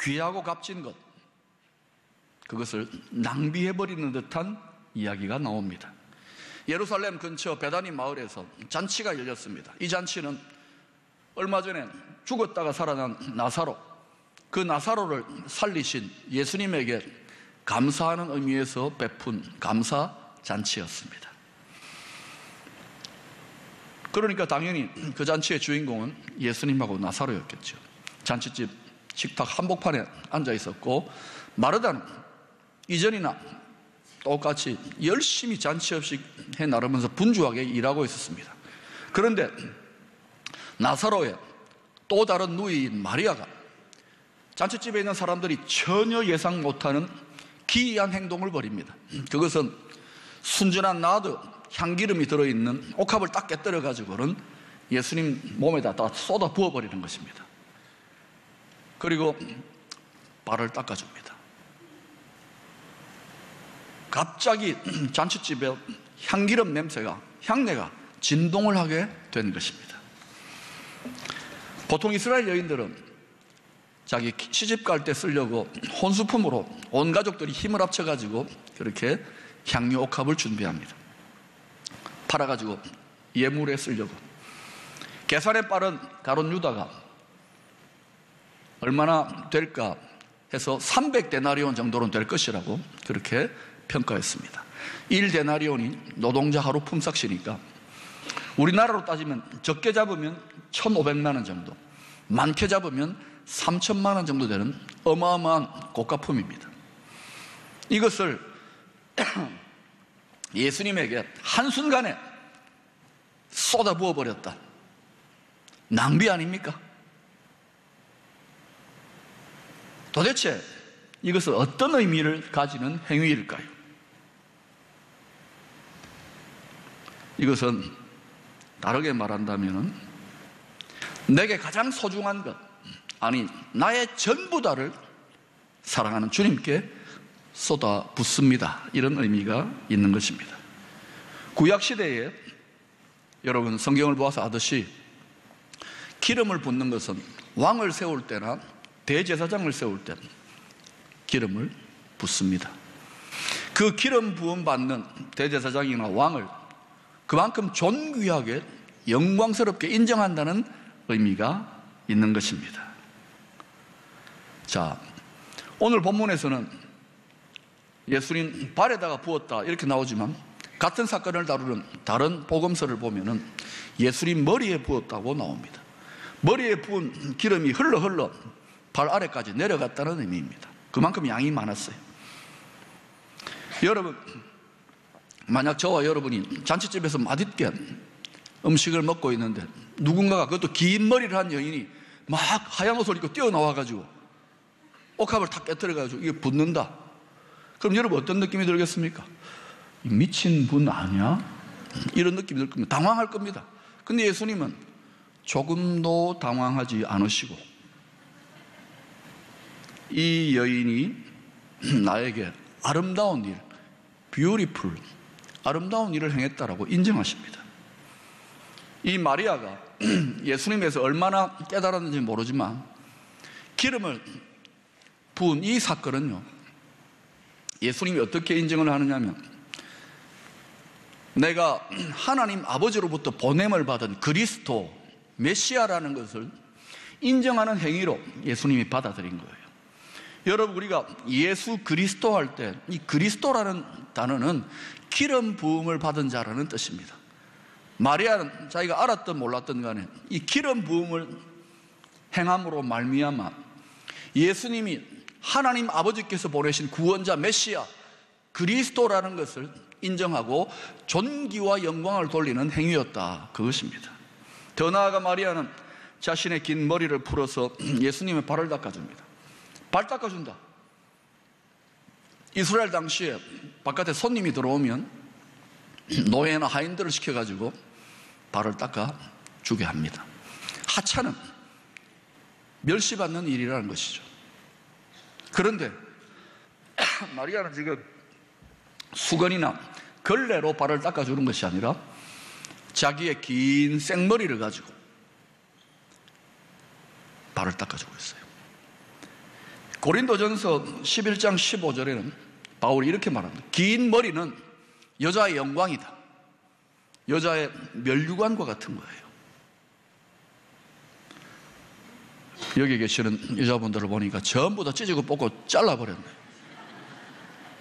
귀하고 값진 것, 그것을 낭비해버리는 듯한 이야기가 나옵니다. 예루살렘 근처 베다니 마을에서 잔치가 열렸습니다. 이 잔치는 얼마 전에 죽었다가 살아난 나사로, 그 나사로를 살리신 예수님에게 감사하는 의미에서 베푼 감사 잔치였습니다. 그러니까 당연히 그 잔치의 주인공은 예수님하고 나사로였겠죠. 잔치집 식탁 한복판에 앉아 있었고, 마르다는 이전이나 똑같이 열심히 잔치 없이 해 나르면서 분주하게 일하고 있었습니다. 그런데 나사로의 또 다른 누이인 마리아가 잔치집에 있는 사람들이 전혀 예상 못하는 기이한 행동을 벌입니다. 그것은 순전한 나드, 향기름이 들어있는 옥합을 딱 깨뜨려 가지고는 예수님 몸에다 다 쏟아 부어버리는 것입니다. 그리고 발을 닦아줍니다. 갑자기 잔치집에 향기름 냄새가, 향내가 진동을 하게 된 것입니다. 보통 이스라엘 여인들은 자기 시집 갈 때 쓰려고 혼수품으로 온 가족들이 힘을 합쳐가지고 그렇게 향유 옥합을 준비합니다. 팔아가지고 예물에 쓰려고. 계산에 빠른 가룟 유다가 얼마나 될까 해서 300데나리온 정도는 될 것이라고 그렇게 평가했습니다. 1데나리온이 노동자 하루 품삯이니까 우리나라로 따지면 적게 잡으면 1,500만 원 정도, 많게 잡으면 3,000만 원 정도 되는 어마어마한 고가품입니다. 이것을 예수님에게 한순간에 쏟아 부어버렸다. 낭비 아닙니까? 도대체 이것은 어떤 의미를 가지는 행위일까요? 이것은 다르게 말한다면 내게 가장 소중한 것, 아니 나의 전부 다를 사랑하는 주님께 쏟아 붓습니다. 이런 의미가 있는 것입니다. 구약시대에 여러분 성경을 보아서 아듯이 기름을 붓는 것은 왕을 세울 때나 대제사장을 세울 때 기름을 붓습니다. 그 기름 부음 받는 대제사장이나 왕을 그만큼 존귀하게 영광스럽게 인정한다는 의미가 있는 것입니다. 자, 오늘 본문에서는 예수님 발에다가 부었다 이렇게 나오지만 같은 사건을 다루는 다른 복음서를 보면은 예수님 머리에 부었다고 나옵니다. 머리에 부은 기름이 흘러 발 아래까지 내려갔다는 의미입니다. 그만큼 양이 많았어요. 여러분, 만약 저와 여러분이 잔치집에서 맛있게 음식을 먹고 있는데 누군가가, 그것도 긴 머리를 한 여인이 막 하얀 옷을 입고 뛰어나와가지고 옥합을 탁 깨뜨려가지고 이게 붓는다. 그럼 여러분 어떤 느낌이 들겠습니까? 미친 분 아니야? 이런 느낌이 들 겁니다. 당황할 겁니다. 근데 예수님은 조금도 당황하지 않으시고 이 여인이 나에게 아름다운 일, beautiful, 아름다운 일을 행했다라고 인정하십니다. 이 마리아가 예수님에서 얼마나 깨달았는지 모르지만 기름을 부은 이 사건은요, 예수님이 어떻게 인정을 하느냐면 내가 하나님 아버지로부터 보냄을 받은 그리스도 메시아라는 것을 인정하는 행위로 예수님이 받아들인 거예요. 여러분, 우리가 예수 그리스도 할 때 이 그리스도라는 단어는 기름 부음을 받은 자라는 뜻입니다. 마리아는 자기가 알았든 몰랐든 간에 이 기름 부음을 행함으로 말미암아 예수님이 하나님 아버지께서 보내신 구원자 메시아 그리스도라는 것을 인정하고 존귀와 영광을 돌리는 행위였다, 그것입니다. 더 나아가 마리아는 자신의 긴 머리를 풀어서 예수님의 발을 닦아줍니다. 발 닦아준다. 이스라엘 당시에 바깥에 손님이 들어오면 노예나 하인들을 시켜가지고 발을 닦아주게 합니다. 하찮은, 멸시받는 일이라는 것이죠. 그런데 마리아는 지금 수건이나 걸레로 발을 닦아주는 것이 아니라 자기의 긴 생머리를 가지고 발을 닦아주고 있어요. 고린도전서 11장 15절에는 바울이 이렇게 말합니다. 긴 머리는 여자의 영광이다. 여자의 면류관과 같은 거예요. 여기 계시는 여자분들을 보니까 전부 다 찢고 뽑고 잘라버렸네.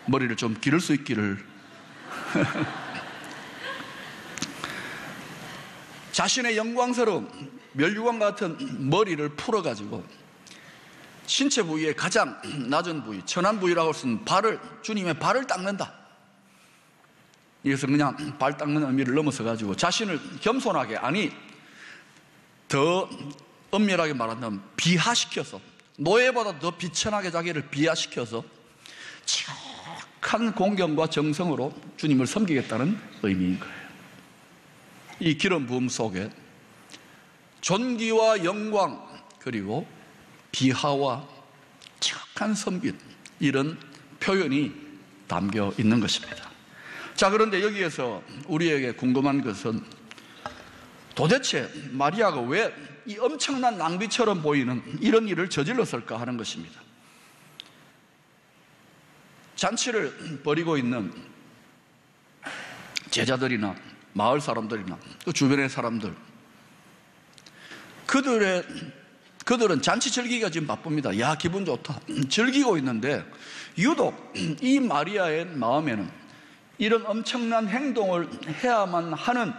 머리를 좀 기를 수 있기를. 자신의 영광스러운 면류관 같은 머리를 풀어가지고 신체 부위의 가장 낮은 부위, 천한 부위라고 할 수 있는 발을, 주님의 발을 닦는다. 이것은 그냥 발 닦는 의미를 넘어서 가지고 자신을 겸손하게, 아니 더 엄밀하게 말한다면 비하시켜서, 노예보다 더 비천하게 자기를 비하시켜서 지극한 공경과 정성으로 주님을 섬기겠다는 의미인 거예요. 이 기름 부음 속에 존귀와 영광, 그리고 비하와 지극한 섬김, 이런 표현이 담겨 있는 것입니다. 자, 그런데 여기에서 우리에게 궁금한 것은 도대체 마리아가 왜 이 엄청난 낭비처럼 보이는 이런 일을 저질렀을까 하는 것입니다. 잔치를 벌이고 있는 제자들이나 마을 사람들이나 또 주변의 사람들, 그들은 잔치 즐기기가 지금 바쁩니다. 야, 기분 좋다. 즐기고 있는데 유독 이 마리아의 마음에는 이런 엄청난 행동을 해야만 하는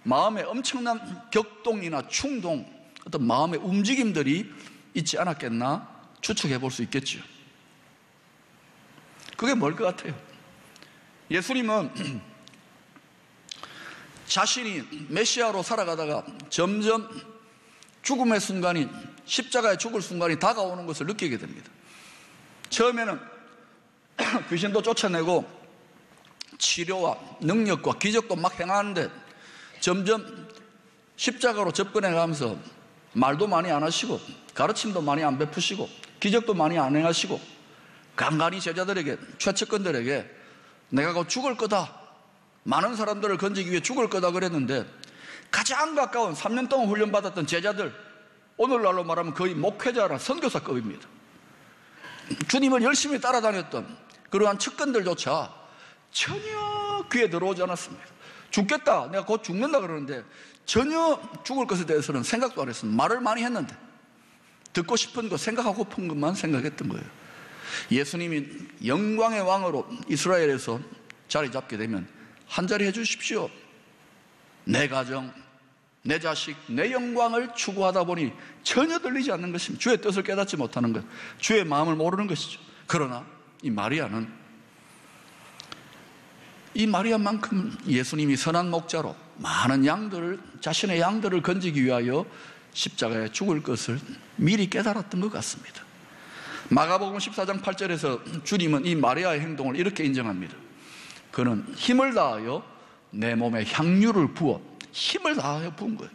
마음의 엄청난 격동이나 충동, 어떤 마음의 움직임들이 있지 않았겠나 추측해 볼 수 있겠죠. 그게 뭘 것 같아요? 예수님은 자신이 메시아로 살아가다가 점점 죽음의 순간이, 십자가에 죽을 순간이 다가오는 것을 느끼게 됩니다. 처음에는 귀신도 쫓아내고 치료와 능력과 기적도 막 행하는데 점점 십자가로 접근해 가면서 말도 많이 안 하시고 가르침도 많이 안 베푸시고 기적도 많이 안 행하시고 간간히 제자들에게, 최측근들에게 내가 곧 죽을 거다, 많은 사람들을 건지기 위해 죽을 거다 그랬는데 가장 가까운 3년 동안 훈련받았던 제자들, 오늘날로 말하면 거의 목회자나 선교사급입니다. 주님을 열심히 따라다녔던 그러한 측근들조차 전혀 귀에 들어오지 않았습니다. 죽겠다, 내가 곧 죽는다 그러는데 전혀 죽을 것에 대해서는 생각도 안 했습니다. 말을 많이 했는데 듣고 싶은 것, 생각하고픈 것만 생각했던 거예요. 예수님이 영광의 왕으로 이스라엘에서 자리 잡게 되면 한 자리 해주십시오. 내 가정, 내 자식, 내 영광을 추구하다 보니 전혀 들리지 않는 것입니다. 주의 뜻을 깨닫지 못하는 것, 주의 마음을 모르는 것이죠. 그러나 이 마리아만큼 예수님이 선한 목자로 많은 양들을, 자신의 양들을 건지기 위하여 십자가에 죽을 것을 미리 깨달았던 것 같습니다. 마가복음 14장 8절에서 주님은 이 마리아의 행동을 이렇게 인정합니다. 그는 힘을 다하여 내 몸에 향유를 부어, 힘을 다하여 부은 거예요.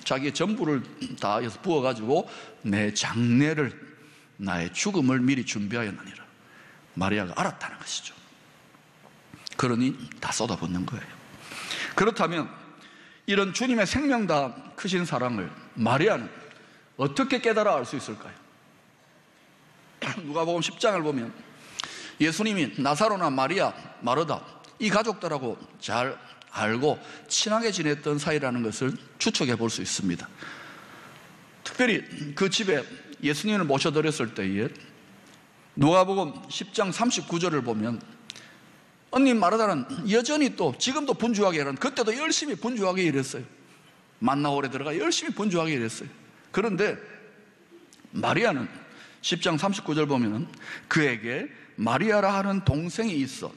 자기의 전부를 다해서 부어가지고 내 장례를, 나의 죽음을 미리 준비하였느니라. 마리아가 알았다는 것이죠. 그러니 다 쏟아붓는 거예요. 그렇다면 이런 주님의 생명다 크신 사랑을 마리아는 어떻게 깨달아 알 수 있을까요? 누가복음 10장을 보면 예수님이 나사로나 마리아, 마르다 이 가족들하고 잘 알고 친하게 지냈던 사이라는 것을 추측해 볼 수 있습니다. 특별히 그 집에 예수님을 모셔드렸을 때에 누가복음 10장 39절을 보면 언니 마르다는 여전히 또 지금도 분주하게 일하는, 그때도 열심히 분주하게 일했어요. 만나홀에 들어가 열심히 분주하게 일했어요. 그런데 마리아는 10장 39절 보면 그에게 마리아라 하는 동생이 있어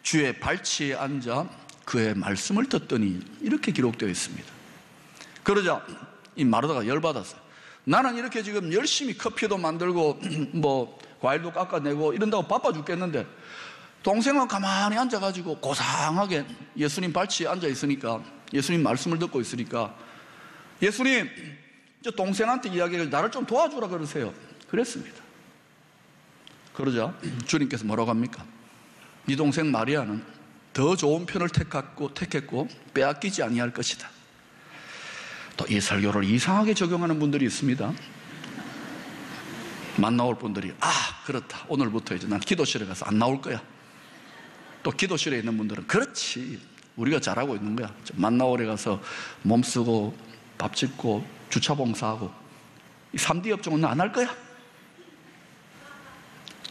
주의 발치에 앉아 그의 말씀을 듣더니, 이렇게 기록되어 있습니다. 그러자 이 마르다가 열받았어요. 나는 이렇게 지금 열심히 커피도 만들고 뭐 과일도 깎아내고 이런다고 바빠 죽겠는데 동생은 가만히 앉아가지고 고상하게 예수님 발치에 앉아 있으니까, 예수님 말씀을 듣고 있으니까 예수님, 저 동생한테 이야기를 나를 좀 도와주라 그러세요. 그랬습니다. 그러자 주님께서 뭐라고 합니까? 네 동생 마리아는 더 좋은 편을 택했고 빼앗기지 아니할 것이다. 또 이 설교를 이상하게 적용하는 분들이 있습니다. 만나올 분들이 그렇다, 오늘부터 이제 난 기도실에 가서 안 나올 거야. 또 기도실에 있는 분들은 그렇지, 우리가 잘하고 있는 거야. 만나올에 가서 몸쓰고 밥 짓고 주차 봉사하고 이 3D 업종은 안 할 거야.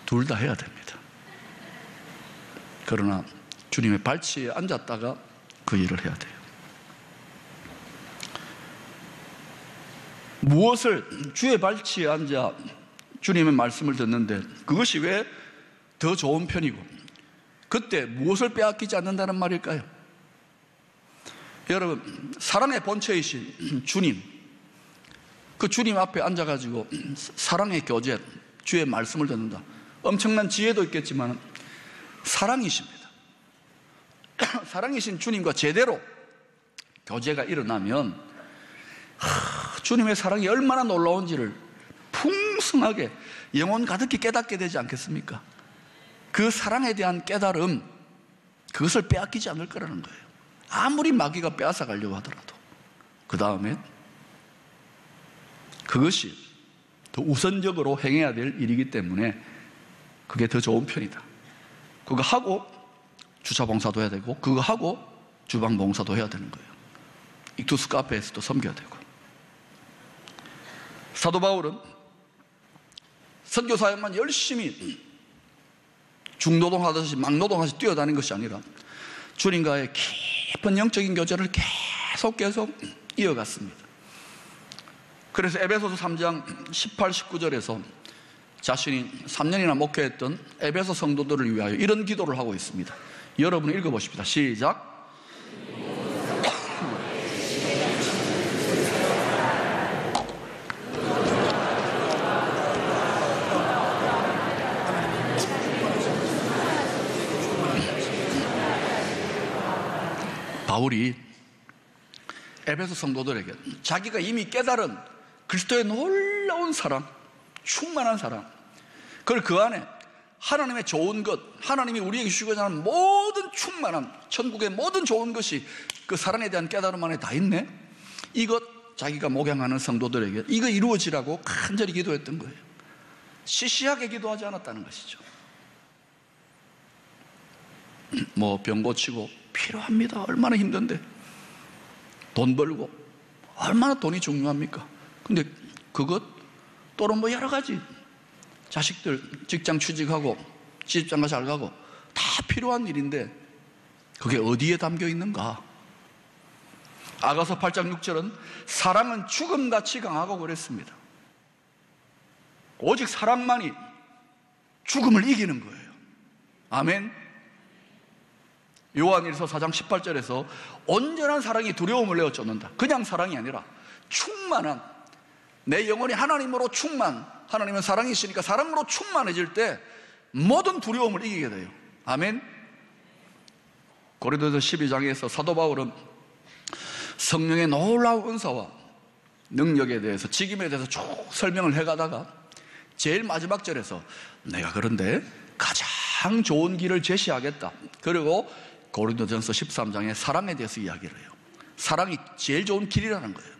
둘 다 해야 됩니다. 그러나 주님의 발치에 앉았다가 그 일을 해야 돼요. 무엇을 주의 발치에 앉아 주님의 말씀을 듣는데 그것이 왜 더 좋은 편이고 그때 무엇을 빼앗기지 않는다는 말일까요? 여러분, 사랑의 본체이신 주님, 그 주님 앞에 앉아가지고 사랑의 교제, 주의 말씀을 듣는다. 엄청난 지혜도 있겠지만 사랑이십니다. 사랑이신 주님과 제대로 교제가 일어나면 주님의 사랑이 얼마나 놀라운지를 풍성하게 영혼 가득히 깨닫게 되지 않겠습니까? 그 사랑에 대한 깨달음, 그것을 빼앗기지 않을 거라는 거예요. 아무리 마귀가 빼앗아 가려고 하더라도. 그 다음에 그것이 더 우선적으로 행해야 될 일이기 때문에 그게 더 좋은 편이다. 그거 하고 주차 봉사도 해야 되고 그거 하고 주방 봉사도 해야 되는 거예요. 익투스 카페에서도 섬겨야 되고. 사도 바울은 선교사역만 열심히 중노동하듯이 막노동하듯이 뛰어다니는 것이 아니라 주님과의 깊은 영적인 교제를 계속 이어갔습니다. 그래서 에베소서 3장 18, 19절에서 자신이 3년이나 목회했던 에베소 성도들을 위하여 이런 기도를 하고 있습니다. 여러분 읽어보십시다. 시작. 바울이 에베소 성도들에게 자기가 이미 깨달은 그리스도의 놀라운 사랑, 충만한 사랑, 그걸 그 안에 하나님의 좋은 것, 하나님이 우리에게 주시고자 하는 모든 충만한 천국의 모든 좋은 것이 그 사랑에 대한 깨달음 안에 다 있네. 이것 자기가 목양하는 성도들에게 이거 이루어지라고 간절히 기도했던 거예요. 시시하게 기도하지 않았다는 것이죠. 뭐 병 고치고 필요합니다. 얼마나 힘든데. 돈 벌고 얼마나 돈이 중요합니까? 근데 그것 또는 뭐 여러 가지 자식들 직장 취직하고 시집장가 잘 가고 다 필요한 일인데 그게 어디에 담겨 있는가? 아가서 8장 6절은 사랑은 죽음같이 강하고 그랬습니다. 오직 사랑만이 죽음을 이기는 거예요. 아멘. 요한일서 4장 18절에서 온전한 사랑이 두려움을 내어 쫓는다. 그냥 사랑이 아니라 충만한, 내 영혼이 하나님으로 하나님은 사랑이시니까 사랑으로 충만해질 때 모든 두려움을 이기게 돼요. 아멘. 고린도서 12장에서 사도 바울은 성령의 놀라운 은사와 능력에 대해서, 직임에 대해서 쭉 설명을 해가다가 제일 마지막 절에서 내가 그런데 가장 좋은 길을 제시하겠다. 그리고 고린도전서 13장에 사랑에 대해서 이야기를 해요. 사랑이 제일 좋은 길이라는 거예요.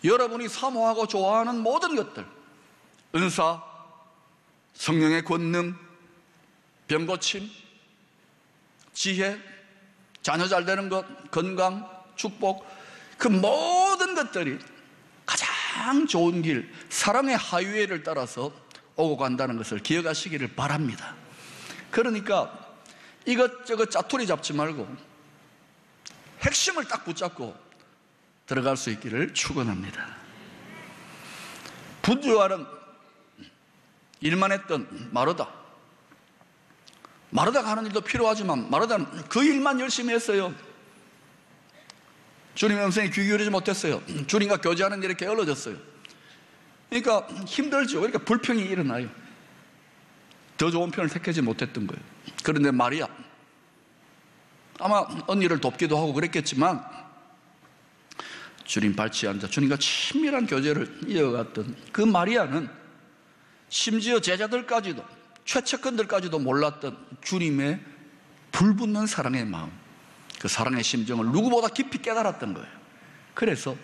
여러분이 사모하고 좋아하는 모든 것들, 은사, 성령의 권능, 병고침, 지혜, 자녀 잘 되는 것, 건강, 축복, 그 모든 것들이 가장 좋은 길, 사랑의 하이웨이를 따라서 오고 간다는 것을 기억하시기를 바랍니다. 그러니까 이것저것 짜투리 잡지 말고 핵심을 딱 붙잡고 들어갈 수 있기를 축원합니다. 분주하는 일만 했던 마르다가 하는 일도 필요하지만 마르다는 그 일만 열심히 했어요. 주님의 음성에 귀 기울이지 못했어요. 주님과 교제하는 일에 게을러졌어요. 그러니까 힘들죠. 그러니까 불평이 일어나요. 더 좋은 편을 택하지 못했던 거예요. 그런데 마리아, 아마 언니를 돕기도 하고 그랬겠지만 주님 발치에 앉아 주님과 친밀한 교제를 이어갔던 그 마리아는 심지어 제자들까지도, 최측근들까지도 몰랐던 주님의 불붙는 사랑의 마음, 그 사랑의 심정을 누구보다 깊이 깨달았던 거예요. 그래서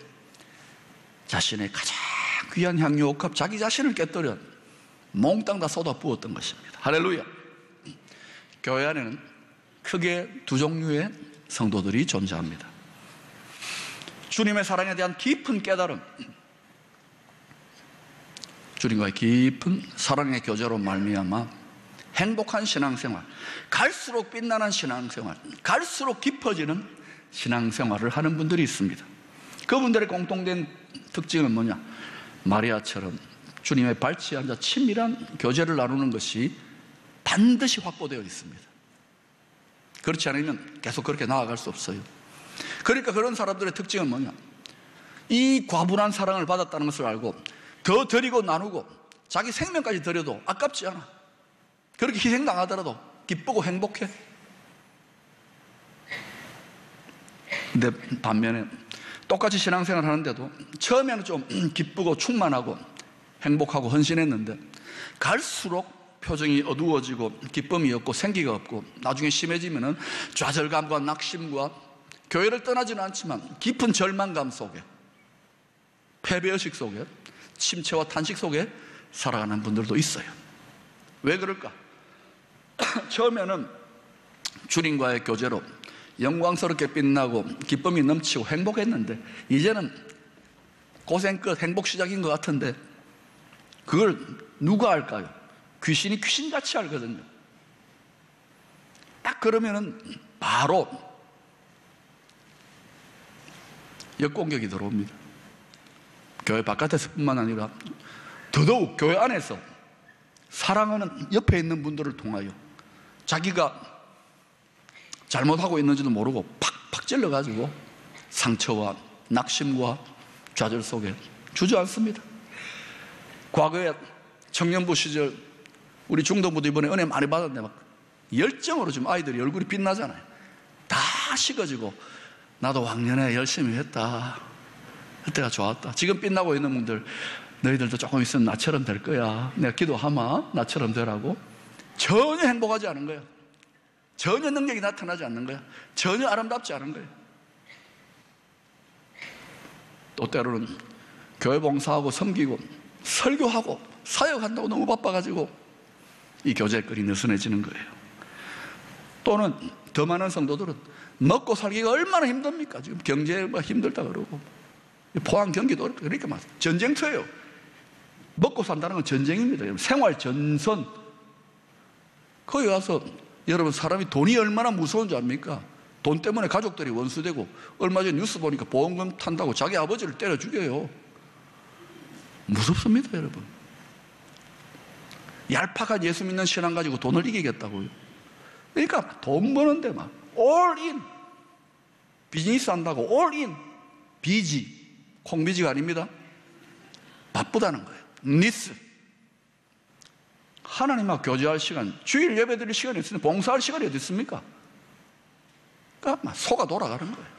자신의 가장 귀한 향유 옥합, 자기 자신을 깨뜨려 몽땅 다 쏟아 부었던 것입니다. 할렐루야. 교회 안에는 크게 두 종류의 성도들이 존재합니다. 주님의 사랑에 대한 깊은 깨달음, 주님과의 깊은 사랑의 교제로 말미암아 행복한 신앙생활, 갈수록 빛나는 신앙생활, 갈수록 깊어지는 신앙생활을 하는 분들이 있습니다. 그분들의 공통된 특징은 뭐냐? 마리아처럼 주님의 발치에 앉아 친밀한 교제를 나누는 것이 반드시 확보되어 있습니다. 그렇지 않으면 계속 그렇게 나아갈 수 없어요. 그러니까 그런 사람들의 특징은 뭐냐? 이 과분한 사랑을 받았다는 것을 알고 더 드리고 나누고 자기 생명까지 드려도 아깝지 않아. 그렇게 희생당하더라도 기쁘고 행복해. 근데 반면에 똑같이 신앙생활 하는데도 처음에는 좀 기쁘고 충만하고 행복하고 헌신했는데 갈수록 표정이 어두워지고 기쁨이 없고 생기가 없고 나중에 심해지면은 좌절감과 낙심과 교회를 떠나지는 않지만 깊은 절망감 속에, 패배의식 속에, 침체와 탄식 속에 살아가는 분들도 있어요. 왜 그럴까? 처음에는 주님과의 교제로 영광스럽게 빛나고 기쁨이 넘치고 행복했는데 이제는 고생 끝, 행복 시작인 것 같은데 그걸 누가 알까요? 귀신이 귀신같이 알거든요. 딱 그러면은 바로 역공격이 들어옵니다. 교회 바깥에서뿐만 아니라 더더욱 교회 안에서 사랑하는 옆에 있는 분들을 통하여 자기가 잘못하고 있는지도 모르고 팍팍 찔러가지고 상처와 낙심과 좌절 속에 주저앉습니다. 과거에 청년부 시절 우리 중동부도 이번에 은혜 많이 받았는데 막 열정으로 지금 아이들이 얼굴이 빛나잖아요. 다 식어지고 나도 왕년에 열심히 했다. 그때가 좋았다. 지금 빛나고 있는 분들 너희들도 조금 있으면 나처럼 될 거야. 내가 기도하마 나처럼 되라고. 전혀 행복하지 않은 거야. 전혀 능력이 나타나지 않는 거야. 전혀 아름답지 않은 거야. 또 때로는 교회 봉사하고 섬기고 설교하고 사역한다고 너무 바빠가지고 이 교제거리 느슨해지는 거예요. 또는 더 많은 성도들은 먹고 살기가 얼마나 힘듭니까? 지금 경제가 힘들다 그러고 포항 경기도 그러니까 막 전쟁터예요. 먹고 산다는 건 전쟁입니다. 생활 전선. 거기 가서 여러분 사람이 돈이 얼마나 무서운 줄 압니까? 돈 때문에 가족들이 원수되고 얼마 전에 뉴스 보니까 보험금 탄다고 자기 아버지를 때려 죽여요. 무섭습니다, 여러분. 얄팍한 예수 믿는 신앙 가지고 돈을 이기겠다고요. 그러니까 돈 버는데 막 올인, 비즈니스 한다고 올인, 비지, 콩비지가 아닙니다. 바쁘다는 거예요. 니스. 하나님하고 교제할 시간, 주일 예배 드릴 시간이 있으면 봉사할 시간이 어디 있습니까? 그러니까 막 속아 돌아가는 거예요.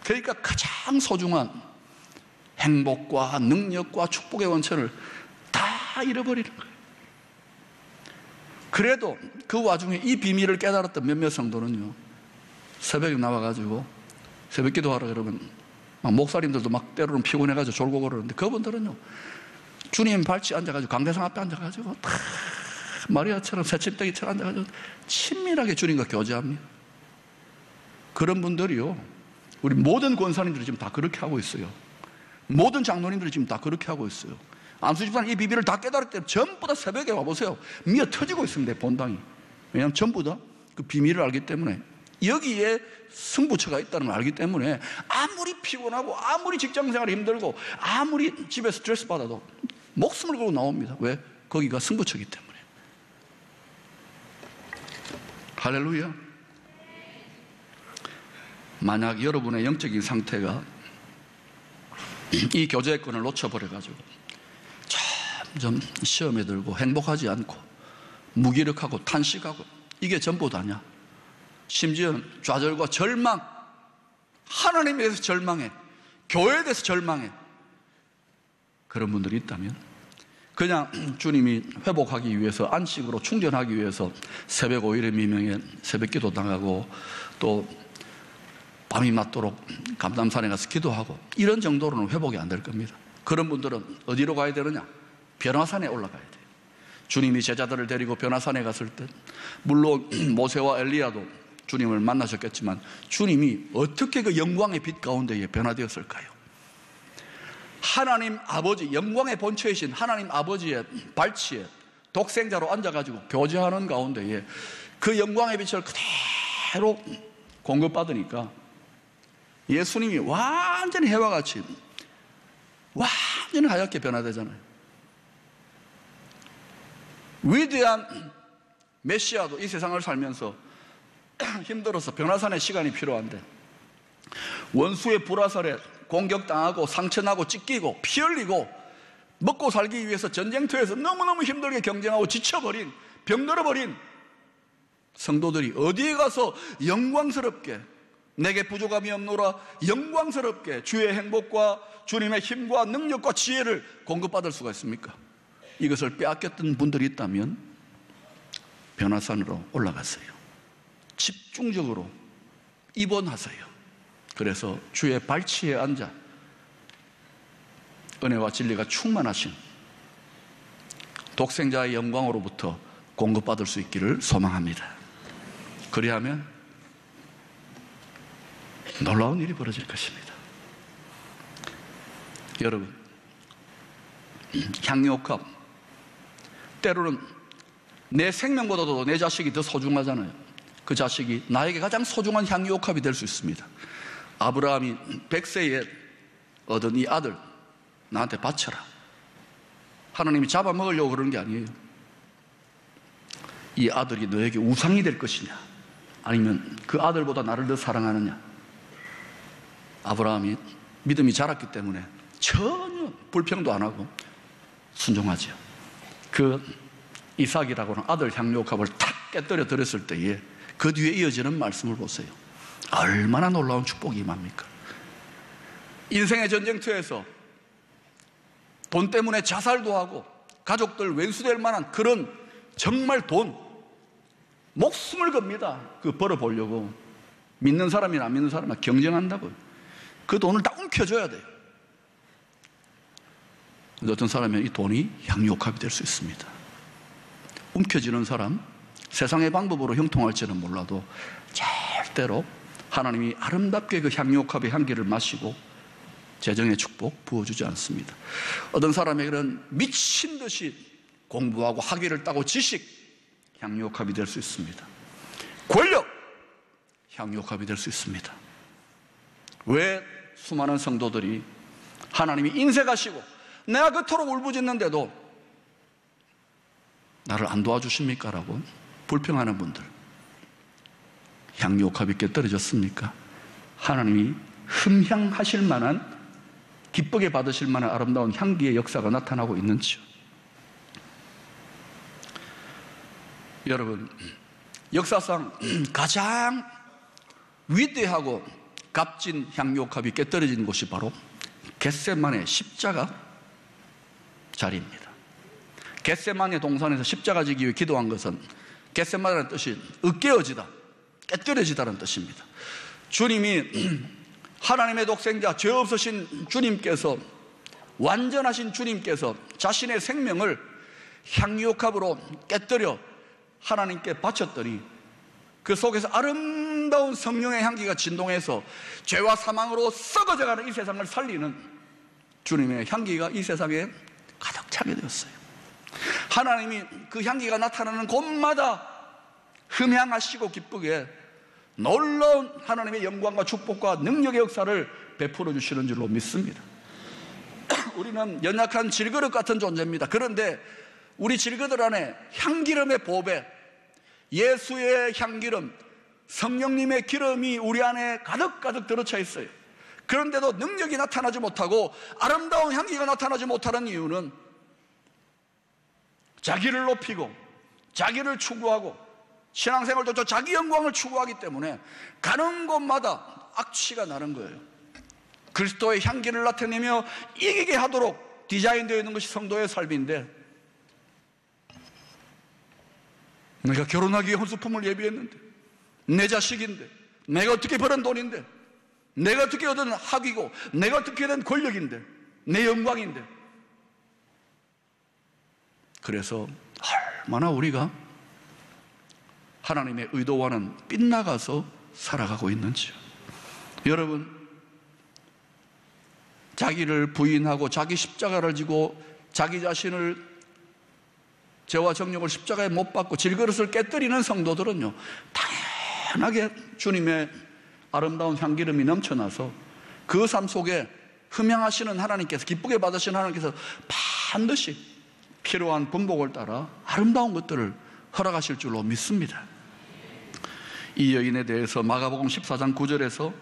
그러니까 가장 소중한 행복과 능력과 축복의 원천을 다 잃어버리는 거예요. 그래도 그 와중에 이 비밀을 깨달았던 몇몇 성도는요, 새벽에 나와가지고 새벽 기도하라 그러면 막 목사님들도 막 때로는 피곤해가지고 졸고 그러는데 그분들은요, 주님 발치 앉아가지고 강대상 앞에 앉아가지고 다 마리아처럼 새침대기처럼 앉아가지고 친밀하게 주님과 교제합니다. 그런 분들이요, 우리 모든 권사님들이 지금 다 그렇게 하고 있어요. 모든 장로님들이 지금 다 그렇게 하고 있어요. 안수집사는 이 비밀을 다 깨달을 때 전부 다 새벽에 와보세요. 미어 터지고 있습니다, 본당이. 왜냐하면 전부 다 그 비밀을 알기 때문에, 여기에 승부처가 있다는 걸 알기 때문에 아무리 피곤하고 아무리 직장생활이 힘들고 아무리 집에 스트레스 받아도 목숨을 걸고 나옵니다. 왜? 거기가 승부처이기 때문에. 할렐루야. 만약 여러분의 영적인 상태가 이 교제권을 놓쳐버려가지고 점점 시험에 들고 행복하지 않고 무기력하고 탄식하고 이게 전부 다냐? 심지어는 좌절과 절망, 하나님에 대해서 절망해, 교회에 대해서 절망해, 그런 분들이 있다면 그냥 주님이 회복하기 위해서, 안식으로 충전하기 위해서 새벽 5일의 미명에 새벽 기도 당하고 또 밤이 맞도록 감람산에 가서 기도하고 이런 정도로는 회복이 안 될 겁니다. 그런 분들은 어디로 가야 되느냐? 변화산에 올라가야 돼요. 주님이 제자들을 데리고 변화산에 갔을 때 물론 모세와 엘리야도 주님을 만나셨겠지만 주님이 어떻게 그 영광의 빛 가운데에 변화되었을까요? 하나님 아버지, 영광의 본체이신 하나님 아버지의 발치에 독생자로 앉아가지고 교제하는 가운데에 그 영광의 빛을 그대로 공급받으니까 예수님이 완전히 해와 같이 완전히 하얗게 변화되잖아요. 위대한 메시아도 이 세상을 살면서 힘들어서 변화산의 시간이 필요한데 원수의 불화살에 공격당하고 상처나고 찢기고 피 흘리고 먹고 살기 위해서 전쟁터에서 너무너무 힘들게 경쟁하고 지쳐버린, 병들어버린 성도들이 어디에 가서 영광스럽게 내게 부족함이 없노라 영광스럽게 주의 행복과 주님의 힘과 능력과 지혜를 공급받을 수가 있습니까? 이것을 빼앗겼던 분들이 있다면 변화산으로 올라갔어요. 집중적으로 입원하세요. 그래서 주의 발치에 앉아 은혜와 진리가 충만하신 독생자의 영광으로부터 공급받을 수 있기를 소망합니다. 그리하면 놀라운 일이 벌어질 것입니다. 여러분, 향유옥합 때로는 내 생명보다도 내 자식이 더 소중하잖아요. 그 자식이 나에게 가장 소중한 향유옥합이 될 수 있습니다. 아브라함이 100세에 얻은 이 아들 나한테 바쳐라. 하나님이 잡아먹으려고 그러는 게 아니에요. 이 아들이 너에게 우상이 될 것이냐 아니면 그 아들보다 나를 더 사랑하느냐. 아브라함이 믿음이 자랐기 때문에 전혀 불평도 안 하고 순종하죠. 그 이삭이라고는 아들 향유옥합을 탁 깨뜨려 드렸을 때에 그 뒤에 이어지는 말씀을 보세요. 얼마나 놀라운 축복이 임합니까? 인생의 전쟁터에서 돈 때문에 자살도 하고 가족들 왼수될 만한 그런 정말 돈, 목숨을 겁니다. 그 벌어보려고. 믿는 사람이나 안 믿는 사람이나 경쟁한다고요. 그 돈을 다 움켜줘야 돼요. 어떤 사람은 이 돈이 향유옥합이 될 수 있습니다. 움켜쥐는 사람, 세상의 방법으로 형통할지는 몰라도 절대로 하나님이 아름답게 그 향유옥합의 향기를 마시고 재정의 축복 부어주지 않습니다. 어떤 사람에게는 미친 듯이 공부하고 학위를 따고 지식, 향유옥합이 될 수 있습니다. 권력, 향유옥합이 될 수 있습니다. 왜 수많은 성도들이 하나님이 인색하시고 내가 그토록 울부짖는데도 나를 안 도와주십니까? 라고 불평하는 분들, 향유옥합이 깨떨어졌습니까? 하나님이 흠향하실 만한, 기쁘게 받으실 만한 아름다운 향기의 역사가 나타나고 있는지요? 여러분, 역사상 가장 위대하고 값진 향유옥합이 깨떨어진 곳이 바로 겟세마네 십자가 자리입니다. 겟세마네 동산에서 십자가 지기 위해 기도한 것은 겟세마네라는 뜻이 으깨어지다, 깨뜨려지다는 뜻입니다. 주님이 하나님의 독생자, 죄 없으신 주님께서, 완전하신 주님께서 자신의 생명을 향유옥합으로 깨뜨려 하나님께 바쳤더니 그 속에서 아름다운 성령의 향기가 진동해서 죄와 사망으로 썩어져가는 이 세상을 살리는 주님의 향기가 이 세상에 가득 차게 되었어요. 하나님이 그 향기가 나타나는 곳마다 흠향하시고 기쁘게 놀라운 하나님의 영광과 축복과 능력의 역사를 베풀어 주시는 줄로 믿습니다. 우리는 연약한 질그릇 같은 존재입니다. 그런데 우리 질그릇 안에 향기름의 보배, 예수의 향기름, 성령님의 기름이 우리 안에 가득가득 들어차 있어요. 그런데도 능력이 나타나지 못하고 아름다운 향기가 나타나지 못하는 이유는 자기를 높이고 자기를 추구하고 신앙생활도 자기 영광을 추구하기 때문에 가는 곳마다 악취가 나는 거예요. 그리스도의 향기를 나타내며 이기게 하도록 디자인되어 있는 것이 성도의 삶인데, 내가 결혼하기 위해 혼수품을 예비했는데, 내 자식인데, 내가 어떻게 벌은 돈인데, 내가 어떻게 얻은 학위고, 내가 어떻게 된 권력인데, 내 영광인데, 그래서 얼마나 우리가 하나님의 의도와는 빗나가서 살아가고 있는지요. 여러분, 자기를 부인하고 자기 십자가를 지고 자기 자신을 죄와 정욕을 십자가에 못 박고 질그릇을 깨뜨리는 성도들은요, 당연하게 주님의 아름다운 향기름이 넘쳐나서 그 삶 속에 흠양하시는 하나님께서, 기쁘게 받으시는 하나님께서 반드시 필요한 분복을 따라 아름다운 것들을 허락하실 줄로 믿습니다. 이 여인에 대해서 마가복음 14장 9절에서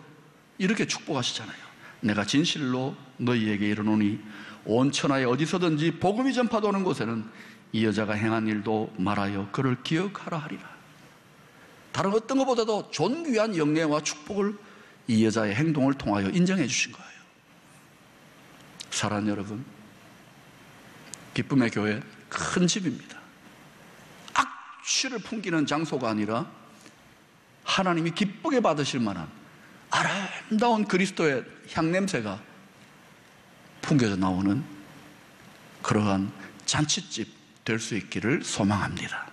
이렇게 축복하시잖아요. 내가 진실로 너희에게 이르노니 온 천하에 어디서든지 복음이 전파되는 곳에는 이 여자가 행한 일도 말하여 그를 기억하라 하리라. 다른 어떤 것보다도 존귀한 영예와 축복을 이 여자의 행동을 통하여 인정해 주신 거예요. 사랑하는 여러분, 기쁨의 교회 큰 집입니다. 악취를 풍기는 장소가 아니라 하나님이 기쁘게 받으실 만한 아름다운 그리스도의 향냄새가 풍겨져 나오는 그러한 잔칫집 될 수 있기를 소망합니다.